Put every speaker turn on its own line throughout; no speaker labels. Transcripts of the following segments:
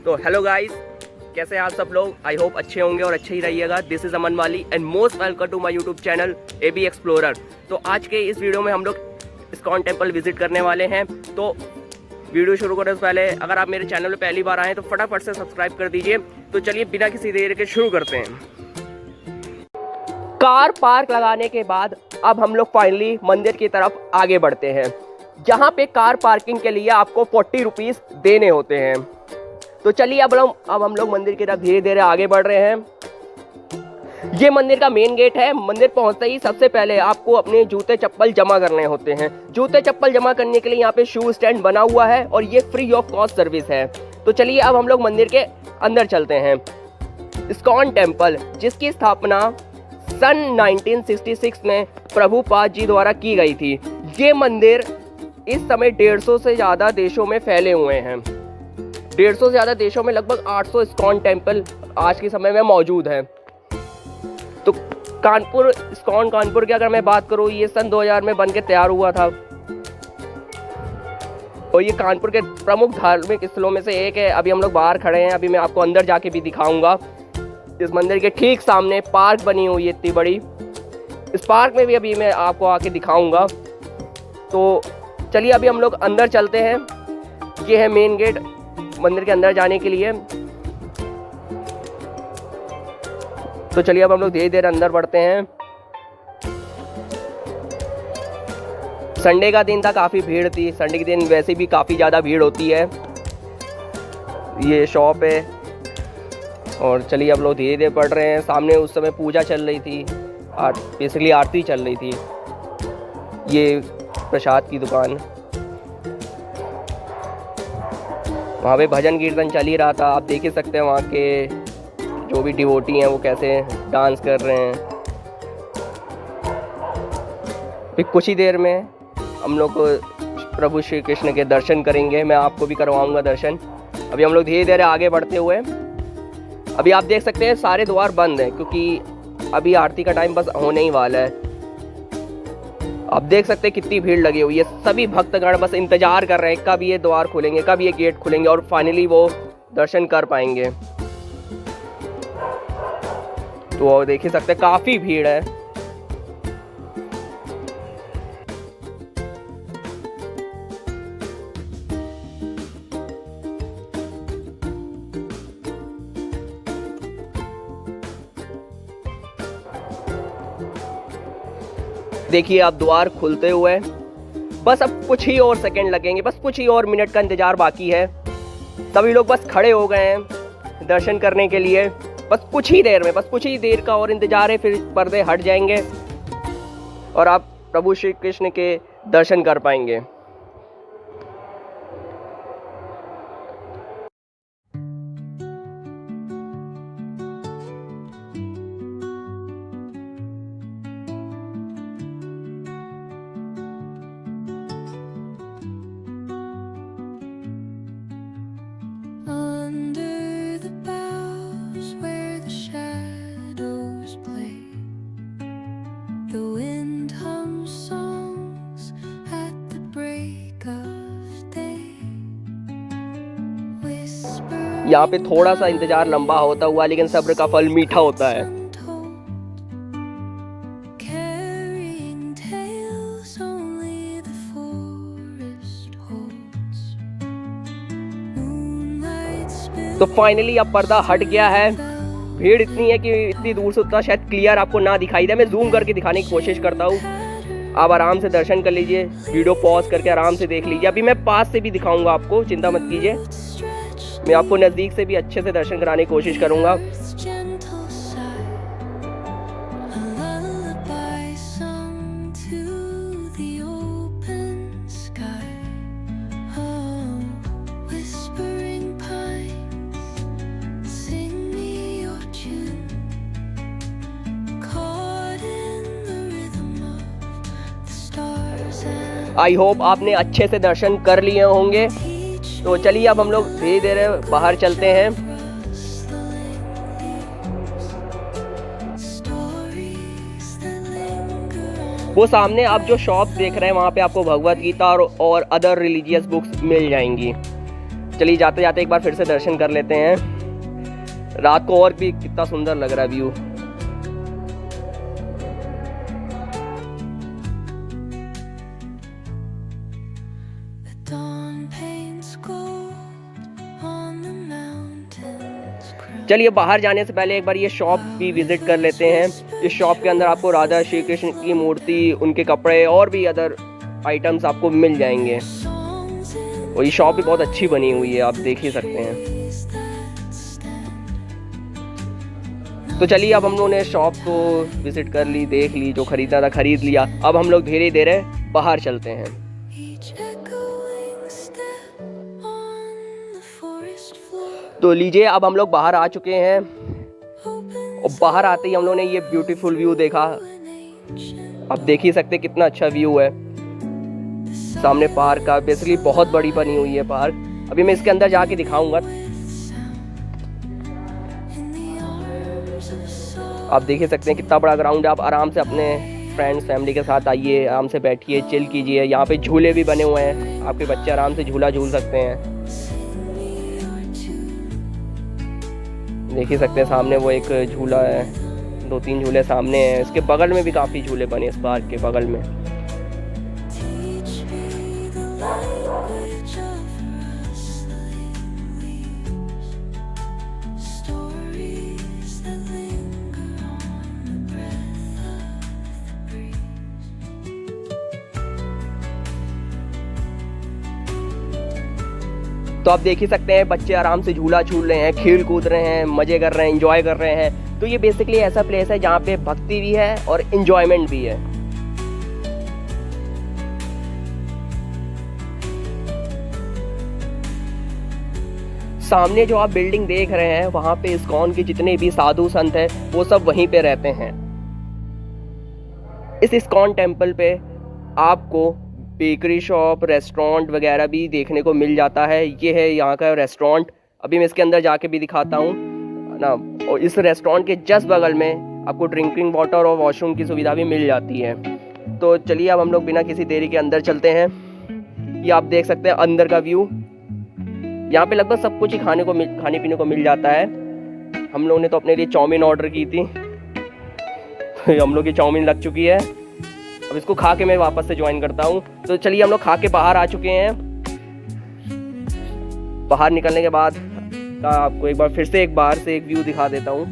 तो hello guys, कैसे हैं आप सब लोग। आई होप अच्छे होंगे और अच्छे ही रहिएगा। This is Aman Mali and most welcome to my YouTube channel AB explorer. तो आज के इस वीडियो में हम लोग इस्कॉन टेम्पल विजिट करने वाले हैं। तो वीडियो शुरू करने से पहले अगर आप मेरे चैनल में पहली बार आए हैं तो फटाफट से सब्सक्राइब कर दीजिए। तो चलिए बिना किसी देर के शुरू करते हैं। कार पार्क लगाने के बाद अब हम लोग फाइनली मंदिर की तरफ आगे बढ़ते हैं, जहाँ पे कार पार्किंग के लिए आपको 40 रुपीज़ देने होते हैं। तो चलिए अब हम लोग मंदिर की तरफ धीरे धीरे आगे बढ़ रहे हैं। ये मंदिर का मेन गेट है। मंदिर पहुंचते ही सबसे पहले आपको अपने जूते चप्पल जमा करने होते हैं। जूते चप्पल जमा करने के लिए यहाँ पे शू स्टैंड बना हुआ है और ये फ्री ऑफ कॉस्ट सर्विस है। तो चलिए अब हम लोग मंदिर के अंदर चलते हैं। इस्कॉन टेम्पल, जिसकी स्थापना सन 1966 में प्रभुपाद जी द्वारा की गई थी। ये मंदिर इस समय 150 से ज़्यादा देशों में फैले हुए हैं। 150 से ज़्यादा देशों में लगभग 800 इस्कॉन टेम्पल आज के समय में मौजूद हैं। तो इस्कॉन कानपुर की अगर मैं बात करूँ, ये सन 2000 में बनकर तैयार हुआ था और ये कानपुर के प्रमुख धार्मिक स्थलों में से एक है। अभी हम लोग बाहर खड़े हैं, अभी मैं आपको अंदर जाके भी दिखाऊंगा। इस मंदिर के ठीक सामने पार्क बनी हुई है इतनी बड़ी। इस पार्क में भी अभी मैं आपको आके दिखाऊंगा। तो चलिए अभी हम लोग अंदर चलते हैं। ये है मेन गेट मंदिर के अंदर जाने के लिए। तो चलिए अब हम लोग धीरे धीरे अंदर बढ़ते हैं। संडे का दिन था, काफ़ी भीड़ थी। संडे के दिन वैसे भी काफ़ी ज़्यादा भीड़ होती है। ये शॉप है और चलिए अब लोग धीरे धीरे बढ़ रहे हैं। सामने उस समय पूजा चल रही थी, बेसिकली आरती चल रही थी। ये प्रसाद की दुकान, वहाँ पे भजन कीर्तन चल ही रहा था। आप देख ही सकते हैं वहाँ के जो भी डिवोटी हैं वो कैसे डांस कर रहे हैं। फिर कुछ ही देर में हम लोग प्रभु श्री कृष्ण के दर्शन करेंगे। मैं आपको भी करवाऊंगा दर्शन। अभी हम लोग धीरे धीरे आगे बढ़ते हुए, अभी आप देख सकते हैं सारे द्वार बंद हैं क्योंकि अभी आरती का टाइम बस होने ही वाला है। आप देख सकते हैं कितनी भीड़ लगी हुई है। सभी भक्तगण बस इंतजार कर रहे हैं कब ये द्वार खुलेंगे, कब ये गेट खुलेंगे और फाइनली वो दर्शन कर पाएंगे। तो देख ही सकते हैं काफी भीड़ है। देखिए आप द्वार खुलते हुए, बस अब कुछ ही और सेकंड लगेंगे, बस कुछ ही और मिनट का इंतजार बाकी है। सभी लोग बस खड़े हो गए हैं दर्शन करने के लिए। बस कुछ ही देर में, बस कुछ ही देर का और इंतजार है, फिर पर्दे हट जाएंगे और आप प्रभु श्री कृष्ण के दर्शन कर पाएंगे। यहाँ पे थोड़ा सा इंतजार लंबा होता हुआ, लेकिन सब्र का फल मीठा होता है। तो फाइनली अब पर्दा हट गया है। भीड़ इतनी है कि इतनी दूर से उतना शायद क्लियर आपको ना दिखाई दे। मैं जूम करके दिखाने की कोशिश करता हूँ। आप आराम से दर्शन कर लीजिए, वीडियो पॉज करके आराम से देख लीजिए। अभी मैं पास से भी दिखाऊंगा आपको, चिंता मत कीजिए। मैं आपको नज़दीक से भी अच्छे से दर्शन कराने की कोशिश करूंगा। आई होप आपने अच्छे से दर्शन कर लिए होंगे। तो चलिए अब हम लोग धीरे धीरे बाहर चलते हैं। वो सामने आप जो शॉप देख रहे हैं वहाँ पे आपको भगवत गीता और अदर रिलीजियस बुक्स मिल जाएंगी। चलिए जाते जाते एक बार फिर से दर्शन कर लेते हैं। रात को और भी कितना सुंदर लग रहा है व्यू। चलिए बाहर जाने से पहले एक बार ये शॉप भी विजिट कर लेते हैं। इस शॉप के अंदर आपको राधा श्री कृष्ण की मूर्ति, उनके कपड़े और भी अदर आइटम्स आपको मिल जाएंगे। और ये शॉप भी बहुत अच्छी बनी हुई है, आप देख ही सकते हैं। तो चलिए अब हम लोगों ने शॉप को विजिट कर ली, देख ली, जो खरीदना था खरीद लिया। अब हम लोग धीरे धीरे बाहर चलते हैं। तो लीजिए अब हम लोग बाहर आ चुके हैं और बाहर आते ही हम लोगों ने ये ब्यूटीफुल व्यू देखा। आप देख ही सकते कितना अच्छा व्यू है। सामने पार्क का बेसिकली बहुत बड़ी बनी हुई है पार्क। अभी मैं इसके अंदर जाके दिखाऊंगा। आप देख ही सकते हैं कितना बड़ा ग्राउंड है। आप आराम से अपने फ्रेंड्स फैमिली के साथ आइए, आराम से बैठिए, चिल कीजिए। यहाँ पे झूले भी बने हुए हैं, आपके बच्चे आराम से झूला झूल सकते हैं। देख ही सकते हैं सामने वो एक झूला है, 2-3 झूले सामने हैं। इसके बगल में भी काफ़ी झूले बने इस पार्क के बगल में। तो आप देख ही सकते हैं बच्चे आराम से झूला झूल रहे हैं, खेल कूद रहे हैं, मजे कर रहे हैं, एंजॉय कर रहे हैं। तो ये बेसिकली ऐसा प्लेस है जहाँ पे भक्ति भी है और एंजॉयमेंट भी है। सामने जो आप बिल्डिंग देख रहे हैं वहाँ पे इस्कॉन के जितने भी साधु संत हैं वो सब वहीं पे रहते हैं। इस इस्कॉन टेम्पल पे आपको बेकरी शॉप, रेस्टोरेंट वगैरह भी देखने को मिल जाता है। ये है यहाँ का रेस्टोरेंट। अभी मैं इसके अंदर जाके भी दिखाता हूँ ना। और इस रेस्टोरेंट के जस्ट बगल में आपको ड्रिंकिंग वाटर और वॉशरूम की सुविधा भी मिल जाती है। तो चलिए अब हम लोग बिना किसी देरी के अंदर चलते हैं। ये आप देख सकते हैं अंदर का व्यू। यहाँ पे लगभग सब कुछ ही खाने पीने को मिल जाता है। हम लोगों ने तो अपने लिए चाउमीन ऑर्डर की थी, तो हम लोग की चाउमीन लग चुकी है। अब इसको खा के मैं वापस से ज्वाइन करता हूँ। तो चलिए हम लोग खा के बाहर आ चुके हैं। बाहर निकलने के बाद का आपको एक बार फिर से एक बाहर से एक व्यू दिखा देता हूँ।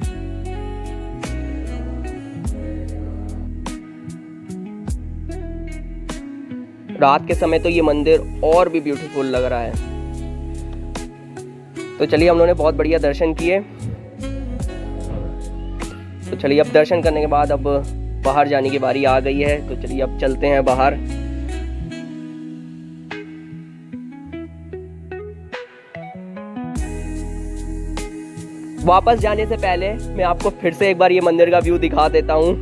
रात के समय तो ये मंदिर और भी ब्यूटीफुल लग रहा है। तो चलिए हम लोगों ने बहुत बढ़िया दर्शन किए। तो चलिए अब दर्शन करने के बाद अब बाहर जाने की बारी आ गई है। तो चलिए अब चलते हैं बाहर। वापस जाने से पहले मैं आपको फिर से एक बार ये मंदिर का व्यू दिखा देता हूँ,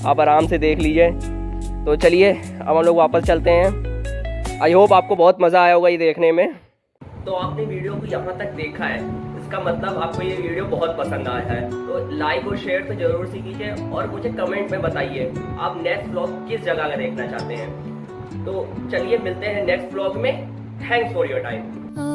आप आराम से देख लीजिए। तो चलिए अब हम लोग वापस चलते हैं। आई होप आपको बहुत मज़ा आया होगा ये देखने में। तो आपने वीडियो को यहाँ तक देखा है, इसका मतलब आपको ये वीडियो बहुत पसंद आया है। तो लाइक और शेयर तो जरूर से कीजिए और मुझे कमेंट में बताइए आप नेक्स्ट व्लॉग किस जगह का देखना चाहते हैं। तो चलिए मिलते हैं नेक्स्ट व्लॉग में। Thanks for your time.